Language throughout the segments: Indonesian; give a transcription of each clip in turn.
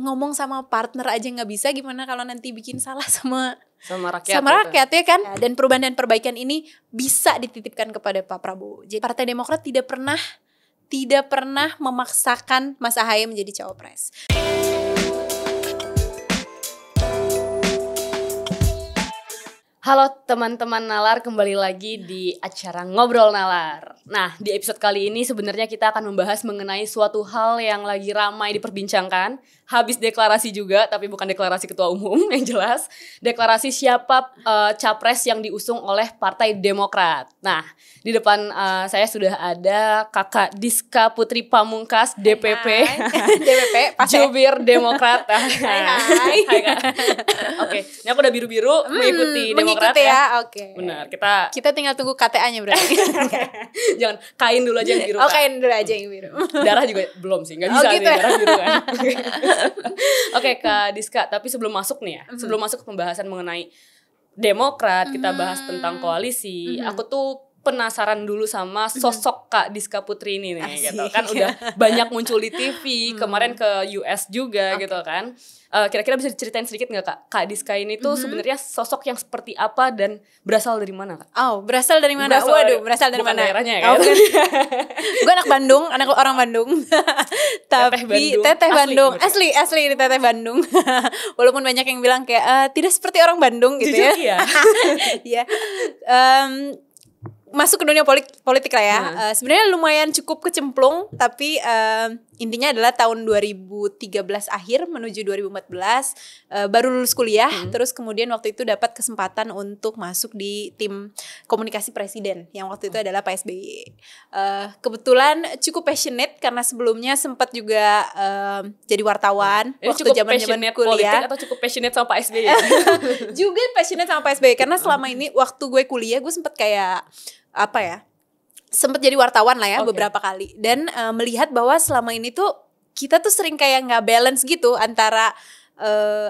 ngomong sama partner aja nggak bisa, gimana kalau nanti bikin salah sama rakyat, rakyat ya kan? Dan perubahan dan perbaikan ini bisa dititipkan kepada Pak Prabowo. Jadi Partai Demokrat tidak pernah memaksakan Mas Ahaye menjadi cawapres. Halo teman-teman Nalar, kembali lagi di acara Ngobrol Nalar. Nah, di episode kali ini sebenarnya kita akan membahas mengenai suatu hal yang lagi ramai diperbincangkan. Habis deklarasi juga, tapi bukan deklarasi ketua umum yang jelas. Deklarasi siapa capres yang diusung oleh Partai Demokrat. Nah, di depan saya sudah ada Kakak Diska Putri Pamungkas, DPP. DPP, Jubir Demokrat. Hai. Oke, ini aku udah biru-biru mengikuti Demokrat ya. Oke. Benar, kita tinggal tunggu KTA-nya berarti. Jangan, kain dulu aja yang biru. Kain dulu aja yang biru. Darah juga belum sih, nggak bisa gitu nih darah biru kan. Oke, Kak Diska, tapi sebelum masuk nih ya, sebelum masuk ke pembahasan mengenai Demokrat, kita bahas tentang koalisi. Aku tuh penasaran dulu sama sosok Kak Diska Putri ini nih. Asik. Gitu kan, udah banyak muncul di TV, kemarin ke US juga gitu kan. Kira-kira bisa diceritain sedikit nggak Kak Diska ini tuh sebenarnya sosok yang seperti apa dan berasal dari mana Kak? Berasal dari mana? Berasal dari bukan mana? Daerahnya ya kan? Gue anak Bandung, anak orang Bandung. Tapi Teteh Bandung, asli ini Teteh Bandung. Walaupun banyak yang bilang kayak tidak seperti orang Bandung gitu. Jujur, ya. Iya. Masuk ke dunia politik lah ya. Sebenarnya lumayan cukup kecemplung, tapi intinya adalah tahun 2013 akhir menuju 2014 baru lulus kuliah, terus kemudian waktu itu dapat kesempatan untuk masuk di tim komunikasi presiden yang waktu itu adalah Pak SBY. Kebetulan cukup passionate karena sebelumnya sempat juga jadi wartawan waktu zaman-zaman kuliah. Atau cukup passionate sama Pak SBY? Juga passionate sama Pak SBY karena selama ini waktu gue kuliah gue sempat kayak sempat jadi wartawan lah ya beberapa kali, dan melihat bahwa selama ini tuh kita tuh sering kayak nggak balance gitu antara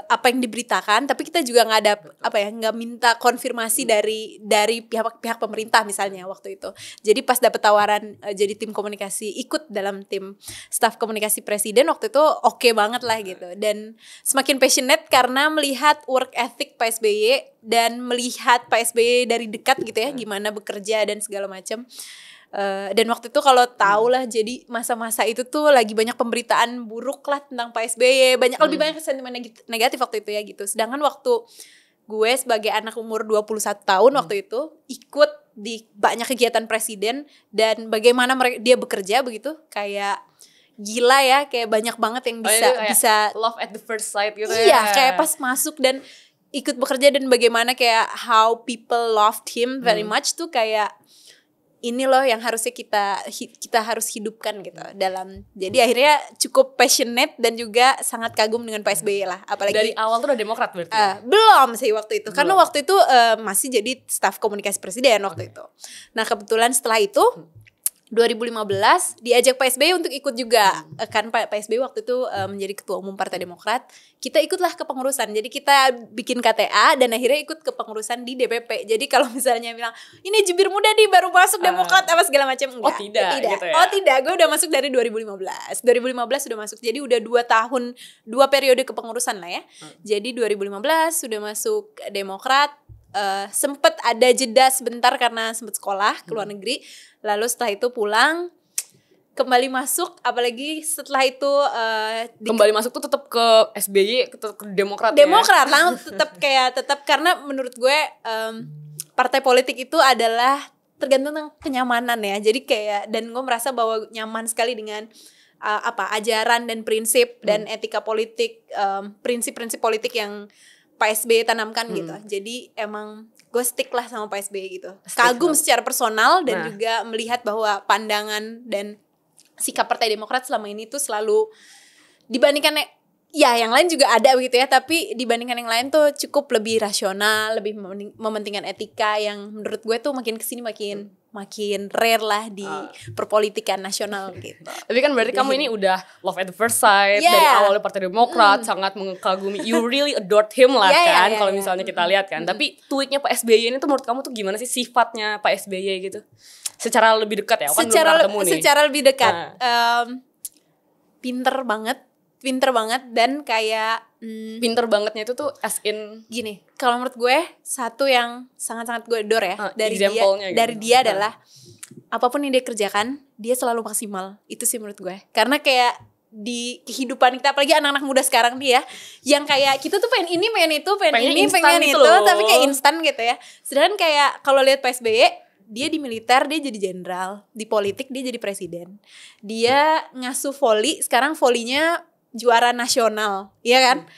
apa yang diberitakan, tapi kita juga nggak ada nggak minta konfirmasi dari pihak pemerintah misalnya waktu itu. Jadi pas dapet tawaran jadi tim komunikasi, ikut dalam tim staf komunikasi presiden waktu itu oke banget lah gitu, dan semakin passionate karena melihat work ethic Pak SBY dan melihat Pak SBY dari dekat gitu ya, gimana bekerja dan segala macam. Dan waktu itu kalau tahu lah, jadi masa-masa itu tuh lagi banyak pemberitaan buruk lah tentang Pak SBY, lebih banyak sentimen negatif waktu itu ya gitu. Sedangkan waktu gue sebagai anak umur 21 tahun waktu itu ikut di banyak kegiatan presiden, dan bagaimana dia bekerja begitu kayak gila ya, kayak banyak banget yang bisa love at the first sight gitu. Iya, kayak pas masuk dan ikut bekerja, dan bagaimana kayak how people loved him very much tuh kayak ini loh yang harusnya kita harus hidupkan gitu dalam. Jadi akhirnya cukup passionate dan juga sangat kagum dengan Pak SBY lah. Apalagi dari awal tuh udah Demokrat berarti? Belum sih waktu itu. Karena waktu itu masih jadi staf komunikasi presiden waktu itu. Nah kebetulan setelah itu 2015 diajak Pak SBY untuk ikut juga. Kan Pak SBY waktu itu menjadi ketua umum Partai Demokrat. Kita ikutlah ke pengurusan. Jadi kita bikin KTA dan akhirnya ikut ke pengurusan di DPP. Jadi kalau misalnya bilang ini jubir muda nih baru masuk Demokrat apa segala macam, enggak. Oh tidak. Gitu ya? Oh tidak, gue udah masuk dari 2015. 2015 sudah masuk. Jadi udah 2 tahun 2 periode kepengurusan lah ya. Jadi 2015 sudah masuk Demokrat. Sempet ada jeda sebentar karena sempet sekolah ke luar negeri. Lalu setelah itu pulang, kembali masuk, apalagi setelah itu kembali masuk tuh tetap ke SBY, tetap ke Demokrat. Demokrat lah, tetap karena menurut gue partai politik itu adalah tergantung kenyamanan ya. Jadi kayak, dan gue merasa bahwa nyaman sekali dengan ajaran dan prinsip dan etika politik, prinsip-prinsip politik yang Pak SBY tanamkan gitu. Jadi emang gue stick lah sama Pak SBY gitu. Kagum secara personal dan juga melihat bahwa pandangan dan sikap Partai Demokrat selama ini tuh selalu dibandingkan ya yang lain juga ada begitu ya, tapi dibandingkan yang lain tuh cukup lebih rasional, lebih mementingkan etika yang menurut gue tuh makin kesini makin rare lah di perpolitikan nasional gitu. Tapi kan berarti kamu ini udah love at the first sight, dari awalnya Partai Demokrat sangat mengagumi, you really adored him lah kan kalau misalnya kita lihat kan. Tapi tweetnya Pak SBY ini tuh menurut kamu tuh gimana sih sifatnya Pak SBY gitu? Secara lebih dekat ya, kan belum pernah ketemu nih. Secara lebih dekat, pinter banget, pinter banget dan kayak Pinter bangetnya itu tuh as in gini. Kalau menurut gue satu yang sangat-sangat gue adore ya dari dia example-nya dari gitu. dia adalah apapun yang dia kerjakan dia selalu maksimal. Itu sih menurut gue. Karena kayak di kehidupan kita apalagi anak-anak muda sekarang nih ya yang kayak kita tuh pengen ini pengen itu pengen ini pengen itu tapi kayak instan gitu ya. Sedangkan kayak kalau lihat Pak SBY dia di militer dia jadi jenderal, di politik dia jadi presiden, dia ngasuh voli, sekarang volinya juara nasional, iya kan?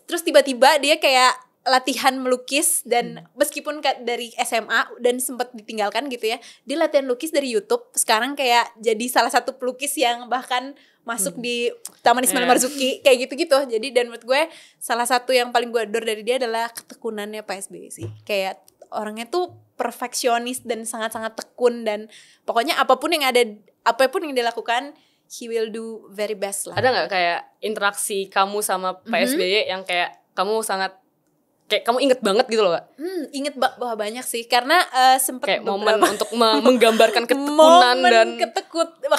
Terus tiba-tiba dia kayak latihan melukis dan meskipun dari SMA dan sempat ditinggalkan gitu ya, dia latihan lukis dari YouTube, sekarang kayak jadi salah satu pelukis yang bahkan masuk di Taman Ismail Marzuki kayak gitu-gitu. Jadi dan menurut gue salah satu yang paling gue adore dari dia adalah ketekunannya Pak SBY sih. Kayak orangnya tuh perfeksionis dan sangat-sangat tekun dan pokoknya apapun yang dia lakukan he will do very best lah. Ada nggak kayak interaksi kamu sama Pak SBY yang kayak kamu sangat kayak kamu inget banget gitu loh Kak? Inget bahwa banyak sih karena sempet kayak momen untuk menggambarkan ketekunan dan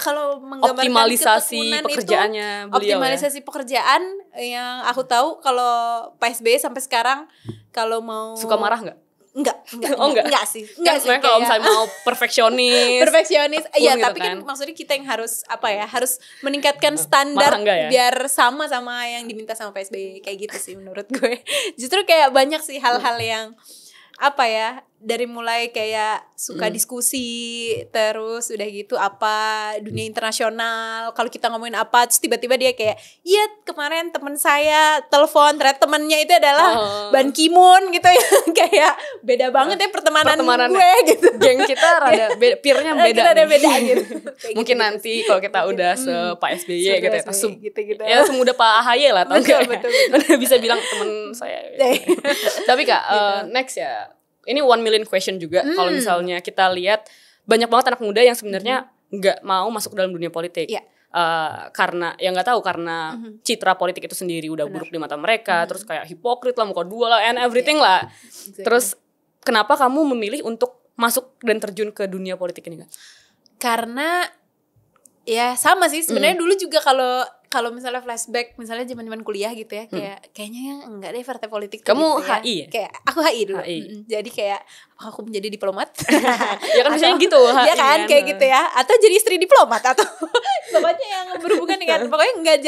kalau menggambarkan optimalisasi pekerjaannya itu, optimalisasi pekerjaan yang aku tahu kalau Pak SBY sampai sekarang kalau mau suka marah nggak? Enggak sih. Enggak sih kalau misalnya mau perfeksionis. Iya, tapi kan maksudnya kita yang harus harus meningkatkan standar biar sama yang diminta sama Pak SBY kayak gitu sih menurut gue. Justru kayak banyak sih hal-hal yang dari mulai kayak suka diskusi, terus udah gitu dunia internasional, kalau kita ngomongin terus tiba-tiba dia kayak iya kemarin teman saya telepon ternyata temannya itu adalah Ban Ki-moon gitu ya. Kayak beda banget ya pertemanan gue gitu. Geng kita rada peer-nya beda. Kita ada beda gitu. Mungkin gitu nanti kalau kita udah Pak SBY gitu ya. Gitu. Ya semudah Pak AHY lah tau betul. Udah bisa bilang temen saya gitu. Tapi Kak next ya, ini 1 million question juga. Kalau misalnya kita lihat banyak banget anak muda yang sebenarnya nggak mau masuk dalam dunia politik. Karena ya nggak tahu karena citra politik itu sendiri udah buruk di mata mereka, terus kayak hipokrit lah, muka dua lah, and everything lah. Exactly. Terus kenapa kamu memilih untuk masuk dan terjun ke dunia politik ini Kak? Karena ya sama sih sebenarnya dulu juga kalau misalnya flashback misalnya zaman-zaman kuliah gitu ya kayaknya enggak deh partai politik kamu gitu HI ya. Kayak aku HI dulu. Jadi kayak aku menjadi diplomat. Ya kan misalnya gitu HI. Ya kan kayak gitu ya, atau jadi istri diplomat atau pokoknya yang berhubungan dengan pokoknya enggak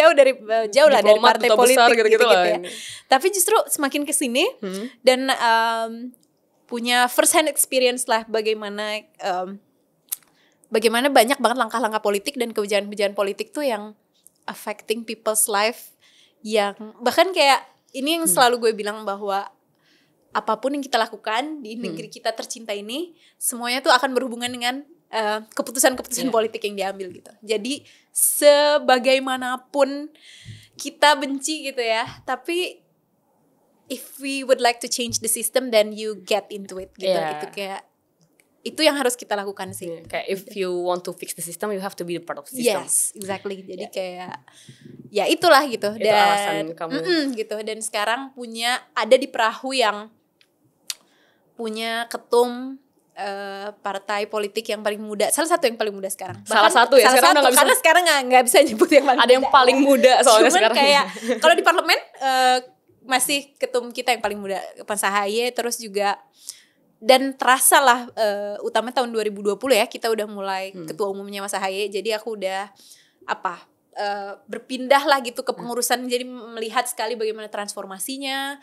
jauh lah dari partai politik gitu ya. Tapi justru semakin kesini dan punya first hand experience lah bagaimana banyak banget langkah-langkah politik dan kebijakan-kebijakan politik tuh yang affecting people's life, yang bahkan kayak ini yang selalu gue bilang bahwa apapun yang kita lakukan di negeri kita tercinta ini semuanya tuh akan berhubungan dengan keputusan-keputusan politik yang diambil gitu. Jadi sebagaimanapun kita benci gitu ya, tapi if we would like to change the system then you get into it gitu. Itu kayak itu yang harus kita lakukan sih. Kayak if you want to fix the system, you have to be the part of the system. Yes, exactly. Jadi kayak ya itulah gitu. Itu alasan kamu. Gitu. Dan sekarang ada di perahu yang punya ketum partai politik yang paling muda. Salah satu yang paling muda sekarang. Sekarang udah nggak bisa. Karena sekarang nggak bisa nyebut yang paling muda. Ada yang paling muda soalnya cuman sekarang. Kayak kalau di parlemen masih ketum kita yang paling muda, Mas AHY, terus juga. Dan terasa lah utama tahun 2020 ya kita udah mulai ketua umumnya Mas AHY. Jadi aku udah berpindah lah gitu ke pengurusan. Jadi melihat sekali bagaimana transformasinya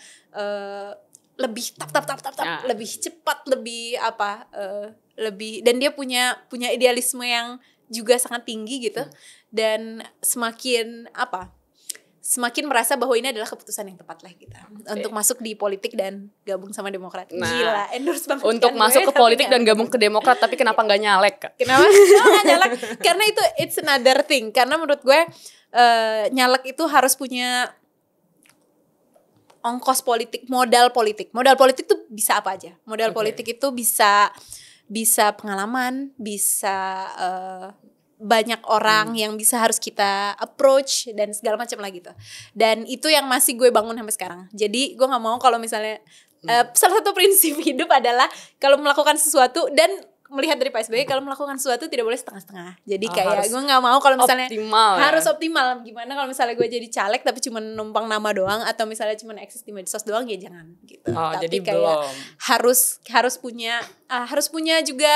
lebih lebih cepat, lebih lebih, dan dia punya idealisme yang juga sangat tinggi gitu. Dan semakin merasa bahwa ini adalah keputusan yang tepat lah kita untuk masuk di politik dan gabung sama Demokrat. Gila, endorse banget. Untuk masuk ke politik dan gabung ke Demokrat, tapi kenapa nggak nyalek Kak? Kenapa nggak nyalek? Karena itu it's another thing. Karena menurut gue nyalek itu harus punya ongkos politik, modal politik. Modal politik tuh bisa apa aja. Modal politik itu bisa pengalaman, bisa banyak orang yang bisa harus kita approach dan segala macam lah gitu. Dan itu yang masih gue bangun sampai sekarang. Jadi gue nggak mau kalau misalnya salah satu prinsip hidup adalah kalau melakukan sesuatu dan melihat dari Pak SBY kalau melakukan sesuatu tidak boleh setengah-setengah. Jadi harus kayak gue nggak mau kalau misalnya optimal, harus optimal. Gimana kalau misalnya gue jadi caleg tapi cuma numpang nama doang, atau misalnya cuma eksis di medsos doang, ya jangan gitu. Tapi jadi kayak belum. harus punya juga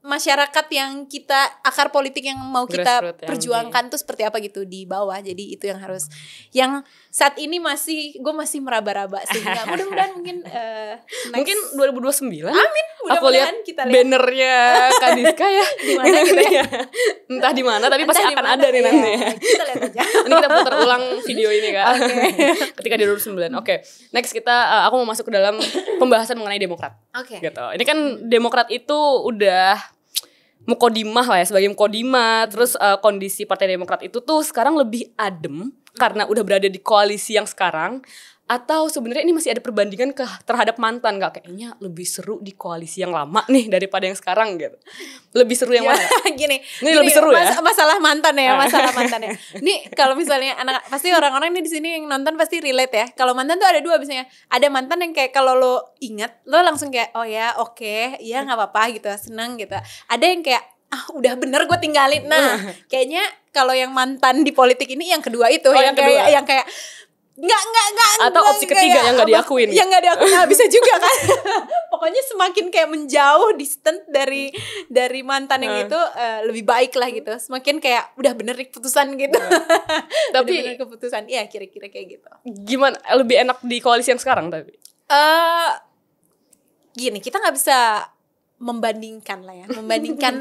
masyarakat yang kita, akar politik yang mau kita Grassroots perjuangkan tuh seperti apa gitu di bawah. Jadi itu yang harus, yang saat ini gue masih meraba-raba, sehingga mudah-mudahan mungkin 2029. Amin, Aku lihat mudah-mudahan kita lihat bannernya Kadiska ya di mana gitu ya. entah di mana tapi Entah pasti di akan mana, ada nih iya. nanti. Kita lihat aja. Ini kita putar ulang video ini Kak. Ketika di 2009. Oke. Next kita aku mau masuk ke dalam pembahasan mengenai Demokrat. Oke. Gitu. Ini kan Demokrat itu udah mukodimah lah ya, sebagai mukodimah. Terus kondisi Partai Demokrat itu tuh sekarang lebih adem karena udah berada di koalisi yang sekarang. Atau sebenarnya ini masih ada perbandingan terhadap mantan, gak? Kayaknya lebih seru di koalisi yang lama nih daripada yang sekarang gitu. Lebih seru yang mana? Gini, lebih seru ya? Masalah mantan ya. Ini kalau misalnya pasti orang-orang ini di sini yang nonton pasti relate ya. Kalau mantan tuh ada dua biasanya. Ada mantan yang kayak kalau lo ingat, lo langsung kayak oh ya oke, ya nggak apa-apa gitu, seneng gitu. Ada yang kayak udah bener gue tinggalin. Nah, kayaknya kalau yang mantan di politik ini yang kedua itu, yang kayak Enggak, atau opsi ketiga yang nggak diakuin. Yang nggak diakuin, bisa juga kan. Pokoknya semakin kayak menjauh, distant dari mantan yang itu, lebih baik lah gitu. Semakin kayak udah bener nih keputusan gitu. Tapi bener keputusan, iya kira-kira kayak gitu. Gimana? Lebih enak di koalisi yang sekarang tapi? Gini, kita nggak bisa membandingkan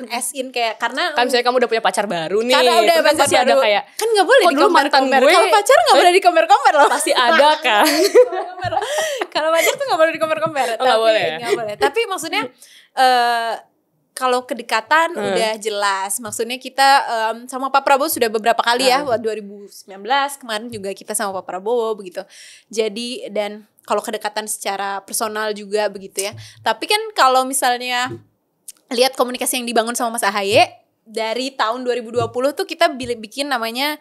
as in kayak, karena kan misalnya kamu udah punya pacar baru nih, karena udah kan pasti ada kayak kan nggak boleh dulu mantan gue kalau pacar nggak boleh dikomer-komer loh, pasti ada kan. Kalau pacar tuh nggak boleh dikomer-komer. Nggak boleh. Tapi maksudnya kalau kedekatan udah jelas. Maksudnya kita sama Pak Prabowo sudah beberapa kali ya, 2019 kemarin juga kita sama Pak Prabowo begitu. Jadi dan kalau kedekatan secara personal juga begitu ya. Tapi kan kalau misalnya lihat komunikasi yang dibangun sama Mas AHY dari tahun 2020 tuh kita bikin namanya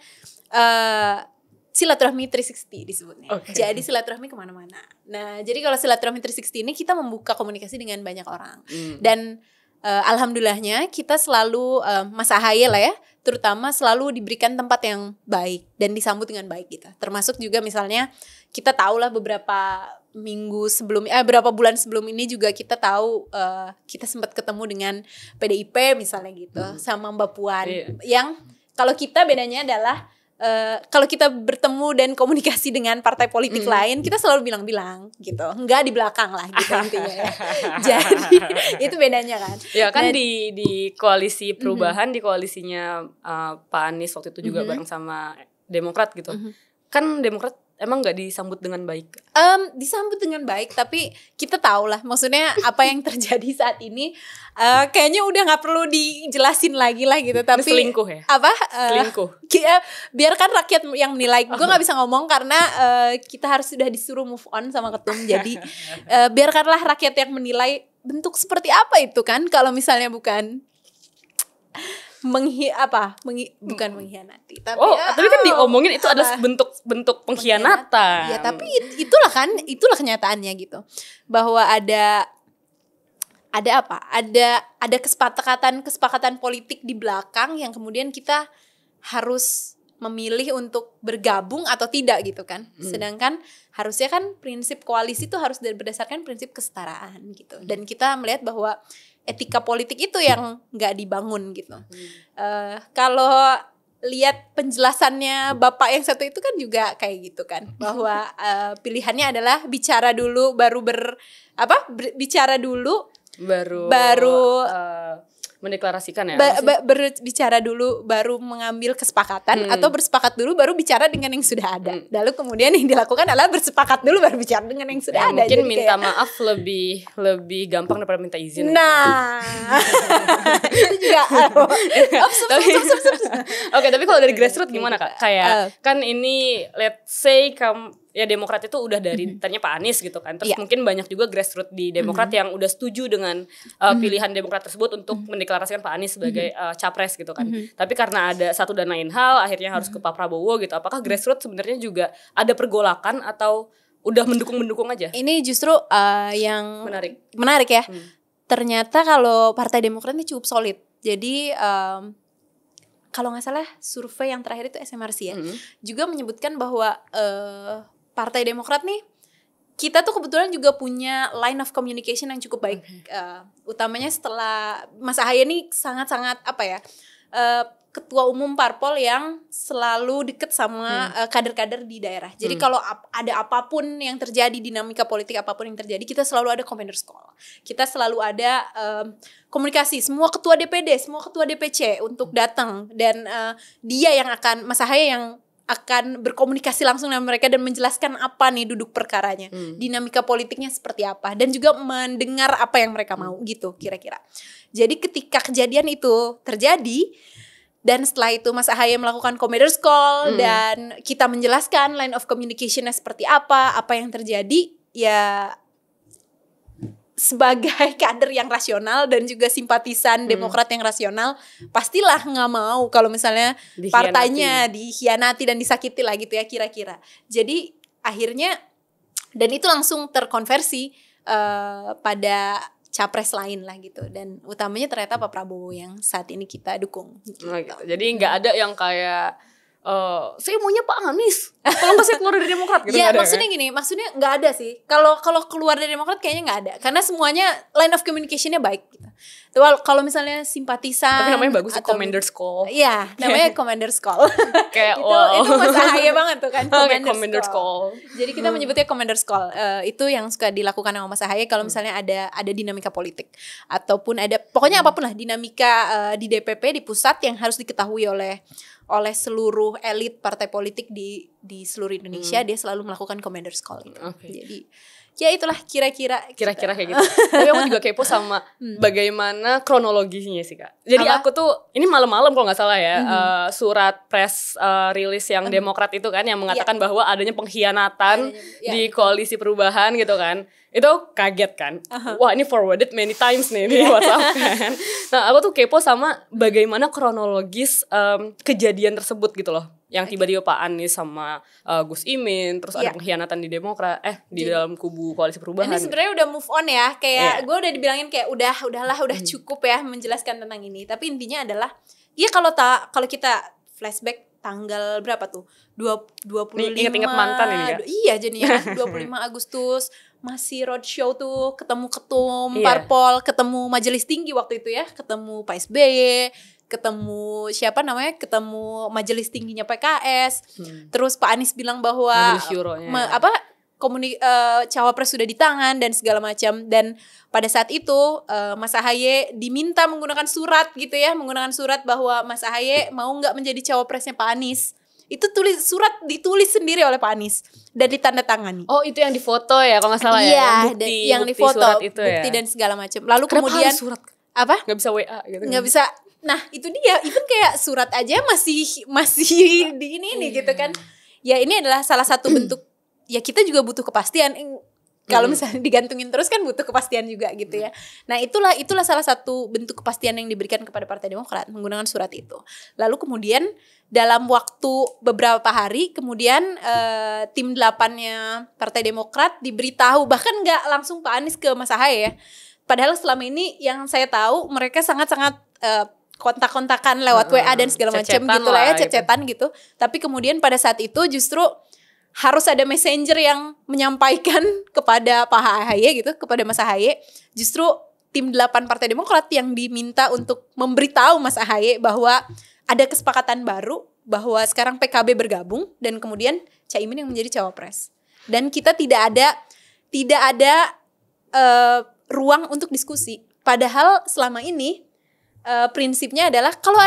silaturahmi 360 disebutnya. Jadi silaturahmi kemana-mana. Nah, jadi kalau silaturahmi 360 ini kita membuka komunikasi dengan banyak orang. Dan alhamdulillahnya kita selalu Mas AHY lah ya, terutama selalu diberikan tempat yang baik dan disambut dengan baik gitu. Termasuk juga misalnya kita tahu lah beberapa bulan sebelum ini juga kita tahu kita sempat ketemu dengan PDIP misalnya gitu, sama Mbak Puan. Yang kalau kita bedanya adalah kalau kita bertemu dan komunikasi dengan partai politik lain, kita selalu bilang-bilang gitu, enggak di belakang lah gitu intinya ya. Jadi itu bedanya kan. Ya kan di koalisi perubahan, di koalisinya Pak Anies waktu itu juga bareng sama Demokrat gitu. Kan Demokrat emang nggak disambut dengan baik? Disambut dengan baik, tapi kita tahu lah maksudnya apa yang terjadi saat ini. Kayaknya udah nggak perlu dijelasin lagi lah gitu. Tapi selingkuh ya? Apa? Selingkuh. Biarkan rakyat yang menilai. Gue nggak bisa ngomong karena kita harus sudah disuruh move on sama ketum. Jadi biarkanlah rakyat yang menilai bentuk seperti apa itu kan. Kalau misalnya bukan bukan mengkhianati, tapi tapi kan diomongin itu adalah bentuk pengkhianatan. Ya, tapi itulah kenyataannya gitu. Bahwa ada kesepakatan politik di belakang yang kemudian kita harus memilih untuk bergabung atau tidak gitu kan. Sedangkan harusnya kan prinsip koalisi itu harus berdasarkan prinsip kesetaraan gitu. Dan kita melihat bahwa etika politik itu yang nggak dibangun gitu. Kalau lihat penjelasannya Bapak yang satu itu kan juga kayak gitu kan, bahwa pilihannya adalah bicara dulu baru bicara dulu baru mendeklarasikan ya. Berbicara dulu baru mengambil kesepakatan, atau bersepakat dulu baru bicara dengan yang sudah ada. Lalu kemudian yang dilakukan adalah bersepakat dulu baru bicara dengan yang sudah ada. Mungkin jadi minta maaf lebih gampang daripada minta izin. Nah, itu juga. Oke, tapi kalau dari grassroots gimana Kak? Kayak kan ini let's say ya Demokrat itu udah dari ternyata Pak Anies gitu kan. Terus mungkin banyak juga grassroots di Demokrat yang udah setuju dengan pilihan Demokrat tersebut untuk mendeklarasikan Pak Anies sebagai capres gitu kan. Tapi karena ada satu dan lain hal akhirnya harus ke Pak Prabowo gitu. Apakah grassroots sebenarnya juga ada pergolakan atau udah mendukung aja? Ini justru yang menarik ya. ternyata kalau Partai Demokrat ini cukup solid. Jadi kalau nggak salah survei yang terakhir itu SMRC ya, juga menyebutkan bahwa Partai Demokrat nih, kita tuh kebetulan juga punya line of communication yang cukup baik. Utamanya setelah Mas Ahaye nih sangat-sangat ketua umum parpol yang selalu deket sama kader-kader di daerah. Jadi kalau ada apapun yang terjadi, dinamika politik apapun yang terjadi, kita selalu ada commander's call. Kita selalu ada komunikasi, semua ketua DPD, semua ketua DPC untuk datang. Dan dia yang akan, Mas Ahaye yang akan berkomunikasi langsung dengan mereka dan menjelaskan apa nih duduk perkaranya, dinamika politiknya seperti apa, dan juga mendengar apa yang mereka mau gitu kira-kira. Jadi ketika kejadian itu terjadi, dan setelah itu Mas Ahaye melakukan commander's call dan kita menjelaskan line of communication-nya seperti apa yang terjadi, ya sebagai kader yang rasional dan juga simpatisan Demokrat yang rasional, pastilah nggak mau kalau misalnya partainya dikhianati dan disakiti lah gitu ya kira-kira. Jadi akhirnya, dan itu langsung terkonversi pada capres lain lah gitu, dan utamanya ternyata Pak Prabowo yang saat ini kita dukung gitu. Jadi nggak ada yang kayak saya maunya Pak Anies, kalau nggak saya keluar dari Demokrat gitu. Ya maksudnya gini, maksudnya nggak ada sih. Kalau keluar dari Demokrat kayaknya nggak ada, karena semuanya line of communication-nya baik gitu. Kalau misalnya simpatisan, tapi namanya bagus, commander's call. Iya, namanya commander's call. Kayak itu Mas Ahaye banget tuh kan, commander's call. Jadi kita menyebutnya commander's call. Itu yang suka dilakukan sama Mas Ahaye kalau misalnya ada dinamika politik, ataupun ada pokoknya apapun lah dinamika di DPP di pusat yang harus diketahui oleh seluruh elit partai politik di seluruh Indonesia. Dia selalu melakukan commander's call gitu. Jadi ya itulah kira-kira kayak gitu. Tapi aku juga kepo sama bagaimana kronologinya sih Kak. Jadi aku tuh ini malam-malam kalau nggak salah ya, surat press release yang Demokrat itu kan yang mengatakan bahwa adanya pengkhianatan di koalisi perubahan gitu kan. Itu kaget kan. Wah, ini forwarded many times nih di WhatsApp kan. Nah, aku tuh kepo sama bagaimana kronologis kejadian tersebut gitu loh. Yang tiba-tiba Pak Anies sama Gus Imin, terus ada pengkhianatan di Demokrat, di dalam kubu koalisi perubahan. Ini sebenarnya udah move on ya, kayak gue udah dibilangin kayak udah cukup ya menjelaskan tentang ini. Tapi intinya adalah, ya kalau kita flashback tanggal berapa tuh? 25. Ingat-ingat mantan ini ya. Iya jadinya 25 Agustus masih roadshow tuh, ketemu ketum parpol, ketemu majelis tinggi waktu itu ya, ketemu Pak SBY, ketemu ketemu majelis tingginya PKS. Terus Pak Anies bilang bahwa cawapres sudah di tangan dan segala macam. Dan pada saat itu Mas Ahaye diminta menggunakan surat gitu ya, menggunakan surat bahwa Mas Ahaye mau nggak menjadi cawapresnya Pak Anies. Itu surat ditulis sendiri oleh Pak Anies dan ditandatangani. Oh, itu yang difoto ya kalau nggak salah ya. Yang difoto, surat itu bukti dan segala macam. Lalu kenapa kemudian harus surat? Apa? Nggak bisa WA gitu. Nggak bisa. Nah, itu dia. Even kayak surat aja masih di ini gitu kan. Ya ini adalah salah satu bentuk, ya kita juga butuh kepastian. Kalau misalnya digantungin terus kan butuh kepastian juga gitu ya. Nah, itulah salah satu bentuk kepastian yang diberikan kepada Partai Demokrat menggunakan surat itu. Lalu kemudian dalam waktu beberapa hari kemudian tim 8-nya Partai Demokrat diberitahu, bahkan nggak langsung Pak Anies ke Mas Ahaye ya. Padahal selama ini yang saya tahu mereka sangat-sangat kontak-kontakan lewat WA dan segala macam gitu lah ya, chat-chatan gitu. Tapi kemudian pada saat itu justru harus ada messenger yang menyampaikan kepada Pak Ahaye gitu, kepada Mas Ahaye. Justru tim 8 Partai Demokrat yang diminta untuk memberitahu Mas Ahaye bahwa ada kesepakatan baru, bahwa sekarang PKB bergabung dan kemudian Caimin yang menjadi cawapres. Dan kita tidak ada ruang untuk diskusi. Padahal selama ini prinsipnya adalah kalau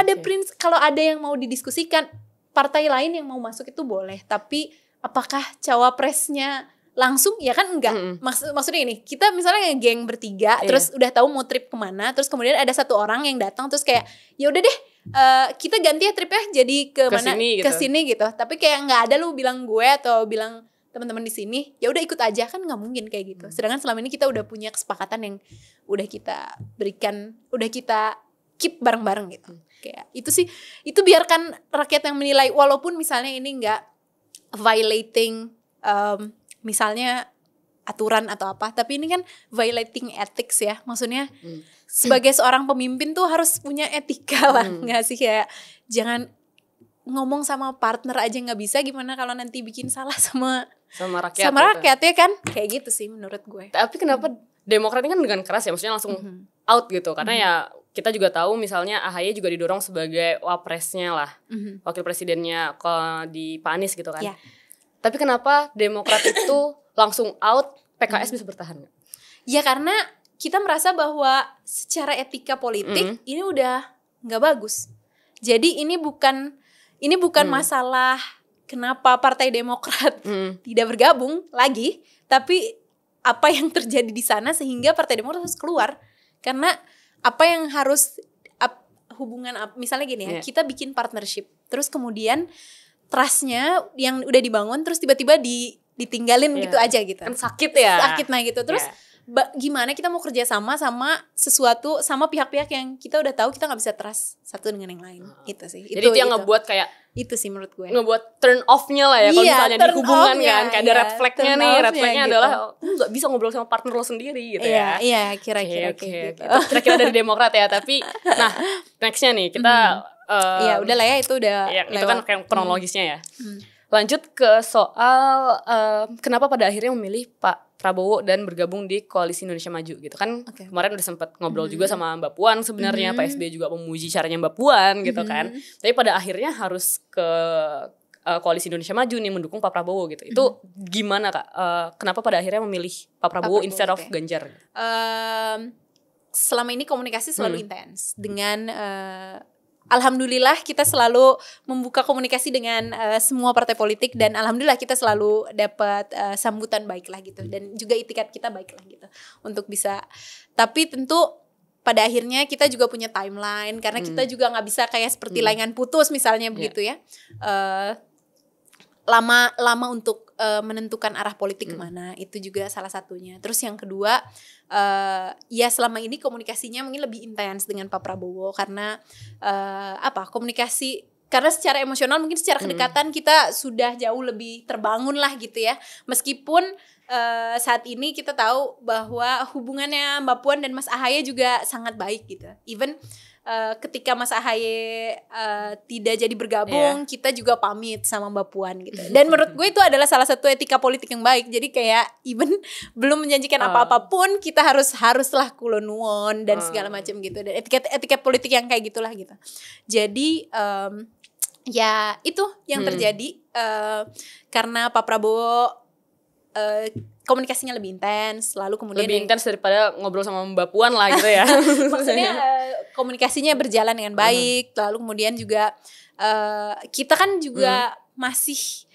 ada yang mau didiskusikan, partai lain yang mau masuk itu boleh, tapi apakah cawapresnya langsung? Ya kan enggak. Maksudnya ini, kita misalnya geng bertiga, terus udah tahu mau trip kemana, terus kemudian ada satu orang yang datang terus kayak ya udah deh, kita ganti ya tripnya jadi ke mana, ke sini gitu. Tapi kayak nggak ada lu bilang gue atau bilang teman-teman di sini, ya udah ikut aja, kan nggak mungkin kayak gitu. Sedangkan selama ini kita udah punya kesepakatan yang udah kita berikan, udah kita keep bareng-bareng gitu. Kayak itu sih, itu biarkan rakyat yang menilai, walaupun misalnya ini nggak violating misalnya aturan atau apa, tapi ini kan violating ethics ya, maksudnya sebagai seorang pemimpin tuh harus punya etika lah, nggak sih, kayak jangan ngomong sama partner aja nggak bisa, gimana kalau nanti bikin salah sama rakyat ya kan, kayak gitu sih menurut gue. Tapi kenapa Demokrat ini kan dengan keras ya, maksudnya langsung out gitu, karena ya kita juga tahu misalnya AHY juga didorong sebagai wapresnya lah, wakil presidennya di Pak Anies gitu kan. Tapi kenapa Demokrat itu langsung out, PKS bisa bertahan? Ya karena kita merasa bahwa secara etika politik ini udah nggak bagus. Jadi ini bukan masalah kenapa Partai Demokrat tidak bergabung lagi, tapi apa yang terjadi di sana sehingga Partai Demokrat harus keluar. Karena apa yang harus hubungan, misalnya gini ya, kita bikin partnership, terus kemudian trustnya yang udah dibangun terus tiba-tiba ditinggalin gitu aja gitu. Kan sakit ya. Sakit nah gitu. Terus gimana kita mau kerja sama sesuatu sama pihak-pihak yang kita udah tahu kita nggak bisa trust satu dengan yang lain. Itu sih. Jadi itu yang ngebuat kayak itu sih menurut gue. Ngebuat turn off-nya lah ya, kalau misalnya di hubungan kan kayak ada red flag-nya nih. Red flag-nya gitu adalah nggak bisa ngobrol sama partner lo sendiri gitu ya. Iya, kira-kira kayak gitu. Kira-kira dari Demokrat ya, tapi nah next-nya nih kita ya udah lah ya, itu udah itu kan kayak kronologisnya ya. Lanjut ke soal kenapa pada akhirnya memilih Pak Prabowo dan bergabung di Koalisi Indonesia Maju gitu kan. Kemarin udah sempat ngobrol juga sama Mbak Puan sebenarnya. Pak SBY juga memuji caranya Mbak Puan gitu kan. Tapi pada akhirnya harus ke Koalisi Indonesia Maju nih, mendukung Pak Prabowo gitu. Itu gimana Kak? Kenapa pada akhirnya memilih Pak Prabowo instead of Ganjar? Selama ini komunikasi selalu intens dengan alhamdulillah kita selalu membuka komunikasi dengan semua partai politik, dan alhamdulillah kita selalu dapat sambutan baik lah gitu, dan juga itikat kita baik lah gitu untuk bisa. Tapi tentu pada akhirnya kita juga punya timeline, karena kita juga nggak bisa kayak seperti layangan putus misalnya begitu ya, lama untuk menentukan arah politik kemana. Itu juga salah satunya. Terus yang kedua, ya selama ini komunikasinya mungkin lebih intens dengan Pak Prabowo karena komunikasi, karena secara emosional mungkin secara kedekatan kita sudah jauh lebih terbangun lah gitu ya. Meskipun saat ini kita tahu bahwa hubungannya Mbak Puan dan Mas AHY juga sangat baik gitu. Even ketika Mas AHY tidak jadi bergabung, kita juga pamit sama Mbak Puan gitu. Dan menurut gue itu adalah salah satu etika politik yang baik. Jadi kayak even belum menjanjikan apa-apapun, kita haruslah kulonuon dan segala macam gitu. Dan etika politik yang kayak gitulah gitu. Jadi ya itu yang terjadi karena Pak Prabowo komunikasinya lebih intens, lalu kemudian lebih intens daripada ngobrol sama Mbak Puan lah gitu ya. Maksudnya komunikasinya berjalan dengan baik, lalu kemudian juga kita kan juga masih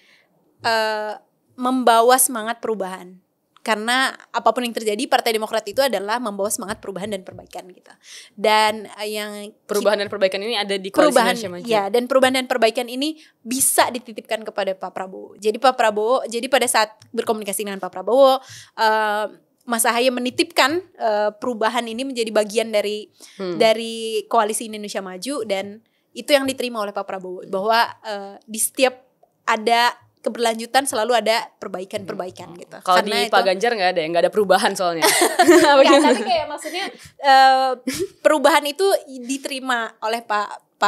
membawa semangat perubahan. Karena apapun yang terjadi, Partai Demokrat itu adalah membawa semangat perubahan dan perbaikan gitu. Dan yang perubahan dan perbaikan ini ada di Koalisi Indonesia Maju. Ya, dan perubahan dan perbaikan ini bisa dititipkan kepada Pak Prabowo. Jadi pada saat berkomunikasi dengan Pak Prabowo, Mas AHY menitipkan perubahan ini menjadi bagian dari Koalisi Indonesia Maju, dan itu yang diterima oleh Pak Prabowo, bahwa di setiap ada keberlanjutan selalu ada perbaikan gitu. Kalau di Pak Ganjar nggak ada perubahan soalnya. Ya, tapi kayak maksudnya perubahan itu diterima oleh Pak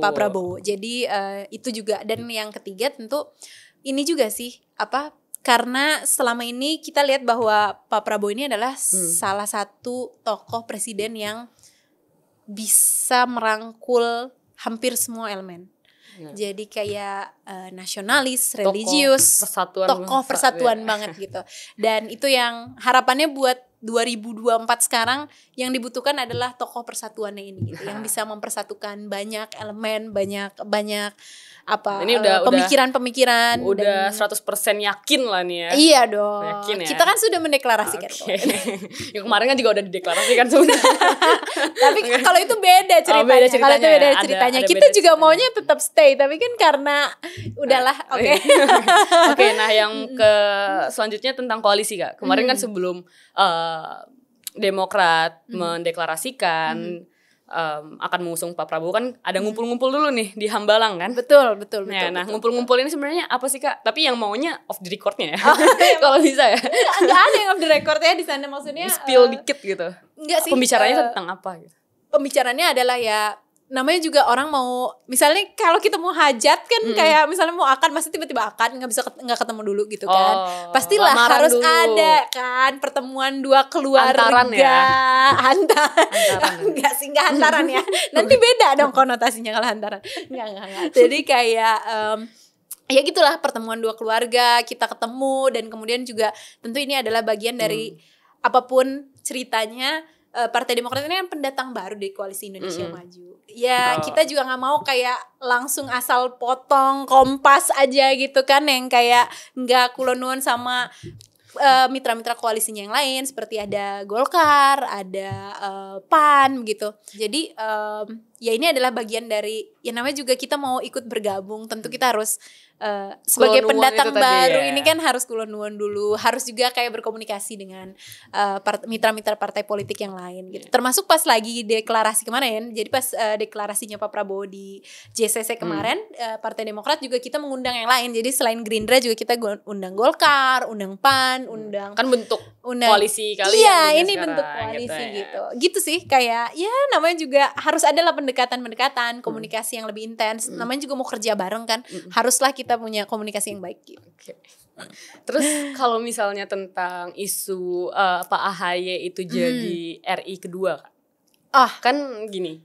Prabowo. Jadi itu juga. Dan yang ketiga tentu ini juga sih karena selama ini kita lihat bahwa Pak Prabowo ini adalah salah satu tokoh presiden yang bisa merangkul hampir semua elemen. Jadi kayak nasionalis, religius, tokoh persatuan banget gitu. Dan itu yang harapannya buat 2024 sekarang, yang dibutuhkan adalah tokoh persatuannya ini gitu, yang bisa mempersatukan banyak elemen, banyak ini pemikiran-pemikiran. Udah 100% yakin lah nih ya. Iya dong. Yakin ya? Kita kan sudah mendeklarasikan. Yang kemarin kan juga udah dideklarasikan sebenarnya. Tapi kalau itu beda ceritanya. Kalau itu beda ceritanya. Kita juga maunya tetap stay, tapi kan karena udahlah, oke. Oke, nah yang ke selanjutnya tentang koalisi Kak. Kemarin kan sebelum Demokrat mendeklarasikan akan mengusung Pak Prabowo kan ada ngumpul-ngumpul dulu nih di Hambalang kan. Betul. Nah, ngumpul-ngumpul ini sebenarnya apa sih Kak? Tapi yang maunya off the recordnya ya. Kalau bisa ya. Enggak ada yang off the record ya di sana, maksudnya Spill dikit gitu. Enggak sih. Pembicaranya tentang apa gitu? Pembicaranya adalah ya, namanya juga orang mau, misalnya kalau kita mau hajat kan, kayak misalnya mau akad, masih tiba-tiba akad nggak ketemu dulu gitu kan. Pastilah harus dulu. Ada kan pertemuan dua keluarga. Antaran ya. Enggak sih, enggak hantaran ya. Nanti beda dong konotasinya kalau hantaran. Enggak. Jadi kayak ya gitulah, pertemuan dua keluarga, kita ketemu, dan kemudian juga tentu ini adalah bagian dari apapun ceritanya. Partai Demokrat ini kan pendatang baru di Koalisi Indonesia Maju. Ya kita juga nggak mau kayak langsung asal potong kompas aja gitu kan, yang kayak nggak kulonuan sama mitra-mitra koalisinya yang lain, seperti ada Golkar, ada PAN gitu. Jadi ya ini adalah bagian dari, ya namanya juga kita mau ikut bergabung, tentu kita harus sebagai pendatang baru ini kan harus kulon-nuwun dulu, harus juga kayak berkomunikasi dengan mitra-mitra partai politik yang lain gitu. Termasuk pas lagi deklarasi kemarin, jadi pas deklarasinya Pak Prabowo di JCC kemarin, Partai Demokrat juga kita mengundang yang lain. Jadi selain Gerindra juga kita undang Golkar, undang PAN, undang kan bentuk koalisi kali. Iya, ini bentuk koalisi gitu. Gitu sih, kayak ya namanya juga harus adalah pendekatan-pendekatan, komunikasi yang lebih intens. Namanya juga mau kerja bareng kan, haruslah kita punya komunikasi yang baik gitu. Okay. Terus kalau misalnya tentang isu Pak AHY itu jadi RI kedua, kan gini,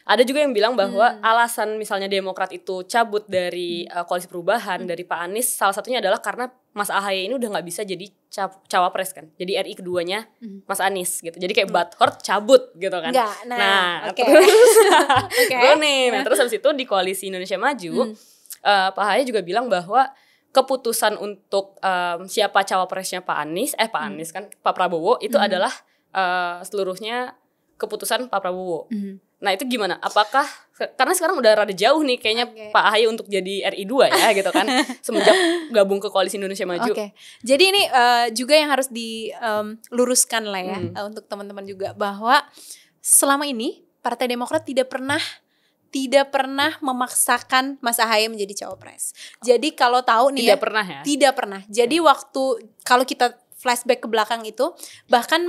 ada juga yang bilang bahwa alasan misalnya Demokrat itu cabut dari Koalisi Perubahan dari Pak Anies, salah satunya adalah karena Mas AHY ini udah nggak bisa jadi cawapres kan, jadi RI keduanya Mas Anies gitu, jadi kayak butthurt cabut gitu kan. Terus habis itu di Koalisi Indonesia Maju, Pak AHY juga bilang bahwa keputusan untuk siapa cawapresnya Pak Anies kan, Pak Prabowo itu adalah seluruhnya keputusan Pak Prabowo. Nah itu gimana? Apakah, karena sekarang udah rada jauh nih kayaknya Pak AHY untuk jadi RI 2 ya gitu kan, semenjak gabung ke Koalisi Indonesia Maju. Jadi ini juga yang harus diluruskan lah ya, untuk teman-teman juga, bahwa selama ini Partai Demokrat tidak pernah memaksakan Mas AHY menjadi cawapres. Jadi kalau tahu nih tidak pernah. Jadi waktu kalau kita flashback ke belakang itu, bahkan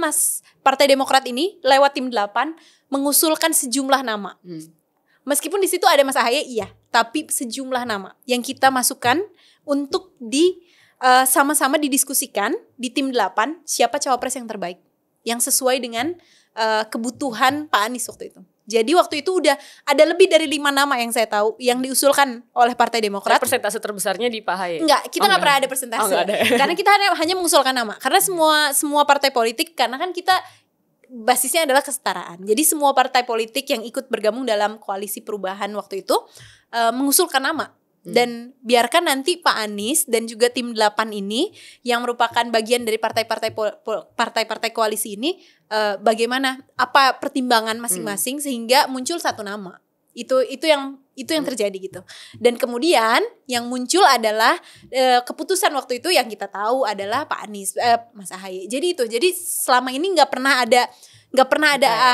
Partai Demokrat ini lewat tim 8 mengusulkan sejumlah nama. Meskipun di situ ada Mas AHY, iya, tapi sejumlah nama yang kita masukkan untuk sama-sama didiskusikan di tim 8 siapa cawapres yang terbaik, yang sesuai dengan kebutuhan Pak Anies waktu itu. Jadi waktu itu udah ada lebih dari 5 nama yang saya tahu yang diusulkan oleh Partai Demokrat. Persentase terbesarnya di Pak AHY? Enggak, kita nggak pernah ada persentase. Karena kita hanya mengusulkan nama. Karena semua partai politik, karena kan kita basisnya adalah kesetaraan. Jadi semua partai politik yang ikut bergabung dalam Koalisi Perubahan waktu itu mengusulkan nama. Dan biarkan nanti Pak Anies dan juga tim 8 ini yang merupakan bagian dari partai-partai koalisi ini, bagaimana, apa pertimbangan masing-masing sehingga muncul satu nama. Itu yang terjadi gitu. Dan kemudian yang muncul adalah keputusan waktu itu yang kita tahu adalah Pak Anies, Mas AHY. Jadi selama ini nggak pernah ada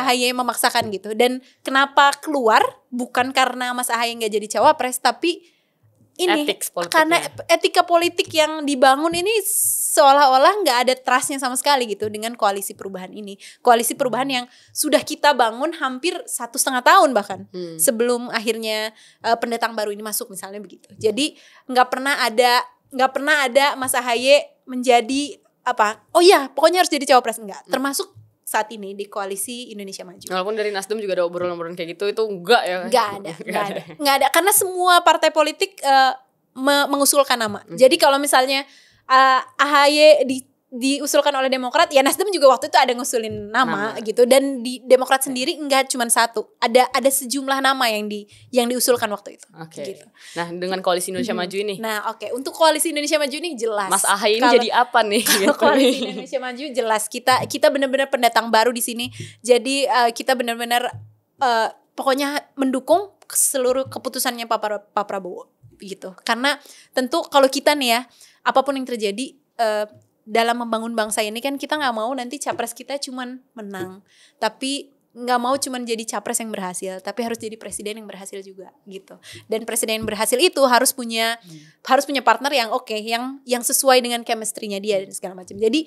AHY memaksakan gitu. Dan kenapa keluar bukan karena Mas AHY nggak jadi cawapres, tapi ini karena etika politik yang dibangun ini seolah-olah nggak ada trustnya sama sekali gitu dengan Koalisi Perubahan ini. Koalisi Perubahan yang sudah kita bangun hampir 1,5 tahun bahkan sebelum akhirnya pendatang baru ini masuk misalnya begitu. Jadi nggak pernah ada Mas AHY menjadi apa? Oh iya, pokoknya harus jadi cawapres, enggak. Termasuk saat ini di Koalisi Indonesia Maju. Walaupun dari Nasdem juga ada obrolan-obrolan kayak gitu, itu enggak ya? Enggak ada. Karena semua partai politik mengusulkan nama. Jadi kalau misalnya AHY diusulkan oleh Demokrat, ya Nasdem juga waktu itu ada ngusulin nama gitu. Dan di Demokrat sendiri enggak cuma satu, ada sejumlah nama yang diusulkan waktu itu. Gitu. Nah dengan Koalisi Indonesia Maju ini. Nah untuk Koalisi Indonesia Maju ini jelas. Mas AHY ini jadi apa nih? Gitu. Koalisi Indonesia Maju jelas kita benar-benar pendatang baru di sini. Jadi kita benar-benar pokoknya mendukung seluruh keputusannya Pak Prabowo gitu. Karena tentu kalau kita nih ya, apapun yang terjadi dalam membangun bangsa ini kan kita nggak mau nanti capres kita cuman menang, tapi nggak mau cuman jadi capres yang berhasil, tapi harus jadi presiden yang berhasil juga gitu. Dan presiden yang berhasil itu harus punya partner yang oke, yang sesuai dengan chemistry-nya dia dan segala macam. Jadi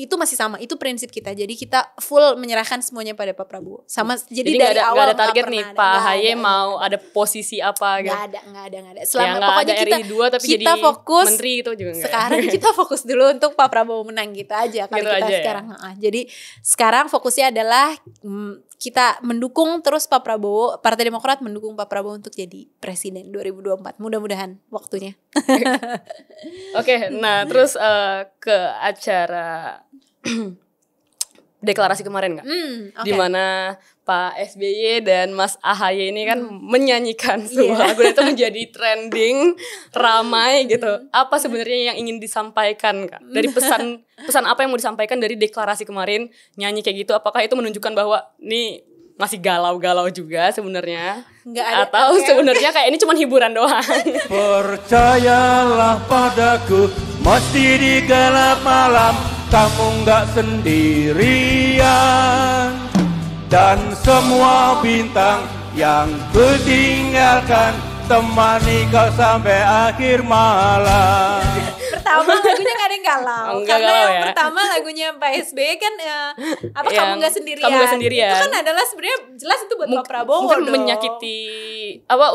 itu masih sama, itu prinsip kita. Jadi kita full menyerahkan semuanya pada Pak Prabowo. Sama jadi dari awal nggak ada target nih Pak Ahaye mau ada posisi apa gitu. Nggak ada. Selama ya, pokoknya ada RI2 tapi kita jadi fokus menteri itu juga enggak. Sekarang kita fokus dulu untuk Pak Prabowo menang gitu aja kalau gitu kita aja, sekarang. Ya? Jadi sekarang fokusnya adalah kita mendukung terus Pak Prabowo, Partai Demokrat mendukung Pak Prabowo untuk jadi presiden 2024. Mudah-mudahan waktunya. Oke, nah terus ke acara deklarasi kemarin nggak? Okay. Dimana Pak SBY dan Mas Ahaye ini kan menyanyikan sebuah lagu itu menjadi trending, ramai gitu. Apa sebenarnya yang ingin disampaikan Kak? Dari pesan apa yang mau disampaikan dari deklarasi kemarin, nyanyi kayak gitu? Apakah itu menunjukkan bahwa nih masih galau-galau juga sebenarnya? Atau sebenarnya kayak ini cuma hiburan doang? Percayalah padaku, mesti di gelap malam kamu nggak sendirian, dan semua bintang yang kutinggalkan temani kau sampai akhir malam. Pertama lagunya gak ada yang galau. Karena galau, yang pertama lagunya Pak SBY kan kamu nggak sendirian. Kamu nggak sendirian. Itu kan adalah sebenarnya jelas itu buat Pak Prabowo mungkin dong. menyakiti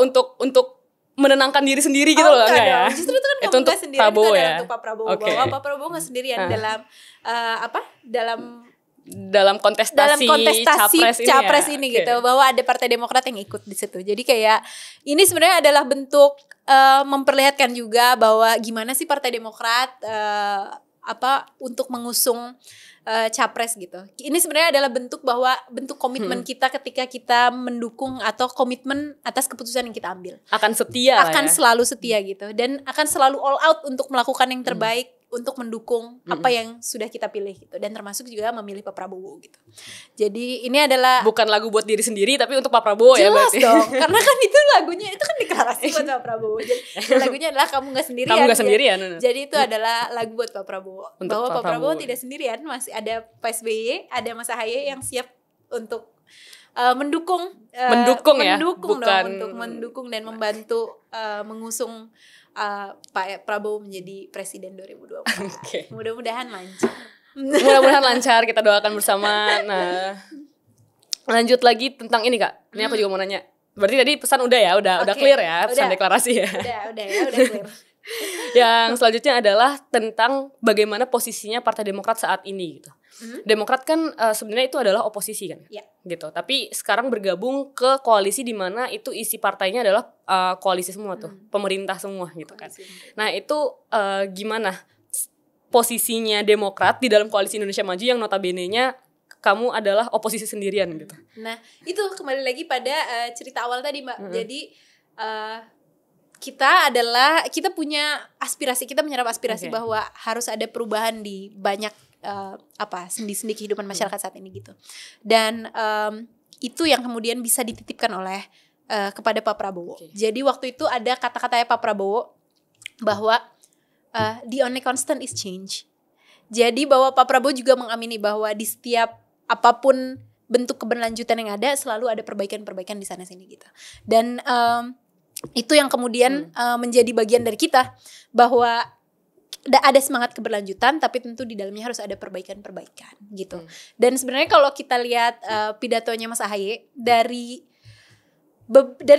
untuk menenangkan diri sendiri gitu loh, enggak ya? Justru itu kan itu untuk sendirian, Prabowo itu ya. untuk Pak Prabowo. Okay. Bahwa Pak Prabowo nggak sendirian dalam kontestasi capres ini Okay. gitu, bahwa ada Partai Demokrat yang ikut di situ. Jadi kayak ini sebenarnya adalah bentuk memperlihatkan juga bahwa gimana sih Partai Demokrat untuk mengusung capres gitu. Ini sebenarnya adalah bentuk komitmen kita ketika kita mendukung atau komitmen atas keputusan yang kita ambil. Akan setia selalu setia gitu, dan akan selalu all out untuk melakukan yang terbaik untuk mendukung apa yang sudah kita pilih gitu, dan termasuk juga memilih Pak Prabowo gitu. Jadi ini adalah bukan lagu buat diri sendiri tapi untuk Pak Prabowo ya berarti. Jelas dong, karena kan itu lagunya itu kan deklarasi buat Pak Prabowo. Jadi lagunya adalah kamu nggak sendirian. Kamu nggak sendirian. Jadi itu adalah lagu buat Pak Prabowo. Untuk bahwa Pak Prabowo Prabowo tidak sendirian, masih ada Pak SBY, ada Mas Ahaye yang siap untuk mendukung dan membantu mengusung Pak Prabowo menjadi presiden 2024. Okay. Mudah-mudahan lancar. Mudah-mudahan lancar, kita doakan bersama. Nah, lanjut lagi tentang ini Kak. Ini aku juga mau nanya. Berarti tadi pesan udah ya, udah clear ya, pesan deklarasi ya. Udah clear. Yang selanjutnya adalah tentang bagaimana posisinya Partai Demokrat saat ini gitu. Demokrat kan sebenarnya itu adalah oposisi kan, gitu. Tapi sekarang bergabung ke koalisi di mana itu isi partainya adalah koalisi semua tuh, pemerintah semua gitu kan. Nah itu gimana posisinya Demokrat di dalam koalisi Indonesia Maju yang notabene-nya kamu adalah oposisi sendirian gitu. Nah itu kembali lagi pada cerita awal tadi Mbak. Jadi kita punya aspirasi, kita menyerap aspirasi bahwa harus ada perubahan di banyak sendi-sendi kehidupan masyarakat saat ini gitu. Dan itu yang kemudian bisa dititipkan oleh kepada Pak Prabowo. Jadi waktu itu ada kata-katanya Pak Prabowo bahwa the only constant is change. Jadi bahwa Pak Prabowo juga mengamini bahwa di setiap apapun bentuk keberlanjutan yang ada selalu ada perbaikan-perbaikan di sana sini gitu. Dan itu yang kemudian menjadi bagian dari kita, bahwa ada semangat keberlanjutan tapi tentu di dalamnya harus ada perbaikan-perbaikan gitu. Dan sebenarnya kalau kita lihat pidatonya Mas Ahaye dari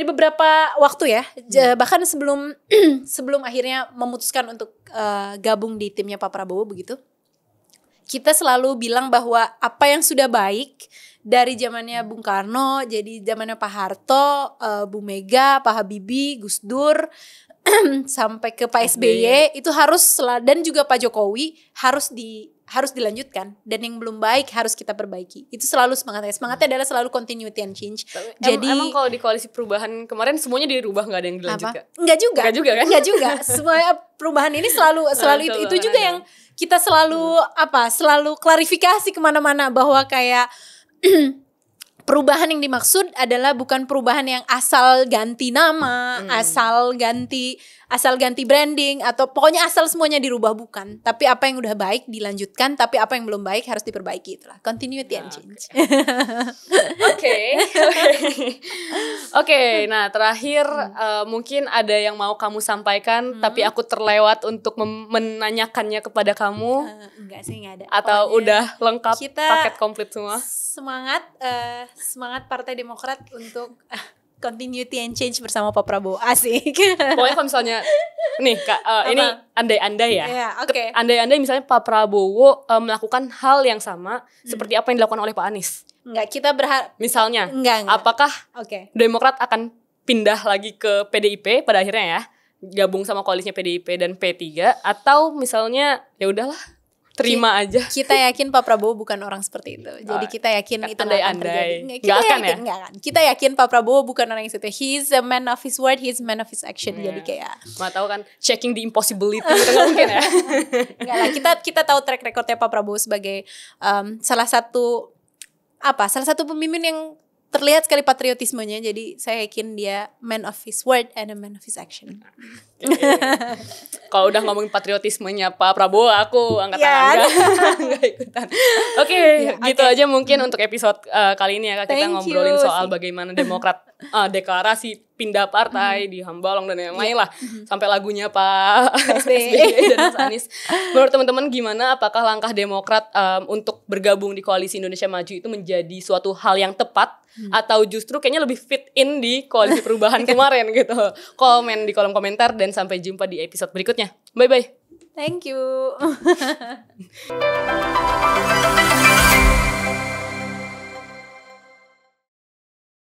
beberapa waktu ya, bahkan sebelum akhirnya memutuskan untuk gabung di timnya Pak Prabowo begitu, kita selalu bilang bahwa apa yang sudah baik dari zamannya Bung Karno, jadi zamannya Pak Harto, Bu Mega, Pak Habibie, Gus Dur, sampai ke Pak SBY itu harus, dan juga Pak Jokowi harus dilanjutkan, dan yang belum baik harus kita perbaiki. Itu selalu semangatnya adalah selalu continuity and change. Jadi emang kalau di koalisi perubahan kemarin semuanya dirubah, nggak ada yang dilanjutkan? Enggak juga kan? Enggak juga. Semua perubahan ini selalu itu juga yang kita selalu klarifikasi kemana-mana, bahwa kayak perubahan yang dimaksud adalah bukan perubahan yang asal ganti nama, asal ganti asal ganti branding atau pokoknya asal semuanya dirubah, bukan. Tapi apa yang udah baik dilanjutkan, tapi apa yang belum baik harus diperbaiki, itulah continuity and change. Oke, nah terakhir mungkin ada yang mau kamu sampaikan tapi aku terlewat untuk menanyakannya kepada kamu. Enggak sih, enggak ada. Atau Pokoknya udah lengkap kita paket komplit semua? Semangat Partai Demokrat untuk continuity and change bersama Pak Prabowo. Asik. Pokoknya kalau misalnya nih Kak, ini andai-andai ya. Yeah, okay. Andai-andai misalnya Pak Prabowo melakukan hal yang sama seperti apa yang dilakukan oleh Pak Anies. Enggak, kita berharap Misalnya, enggak. apakah Oke. Demokrat akan pindah lagi ke PDIP pada akhirnya ya, gabung sama koalisinya PDIP dan P3, atau misalnya ya udahlah terima aja. Kita yakin Pak Prabowo bukan orang seperti itu. Jadi kita yakin itu nggak akan terjadi. Nggak akan ya? Nggak akan. Kita yakin Pak Prabowo bukan orang yang seperti itu. He's a man of his word, he's a man of his action. Jadi kayak mau tahu kan, checking the impossibility itu nggak mungkin ya. Nggak lah, kita tahu track recordnya Pak Prabowo sebagai salah satu pemimpin yang terlihat sekali patriotismenya. Jadi saya yakin dia man of his word and a man of his action. Kalau udah ngomongin patriotismenya Pak Prabowo, aku angkat tangan nggak ikutan. Oke, gitu aja mungkin untuk episode kali ini ya Kak. Kita ngobrolin soal bagaimana Demokrat deklarasi pindah partai di Hambalang dan yang lain lah, sampai lagunya Pak SBY dan Mas Anies. Menurut teman-teman gimana? Apakah langkah Demokrat untuk bergabung di Koalisi Indonesia Maju itu menjadi suatu hal yang tepat, atau justru kayaknya lebih fit in di Koalisi Perubahan kemarin gitu? Komen di kolom komentar dan sampai jumpa di episode berikutnya. Bye bye. Thank you.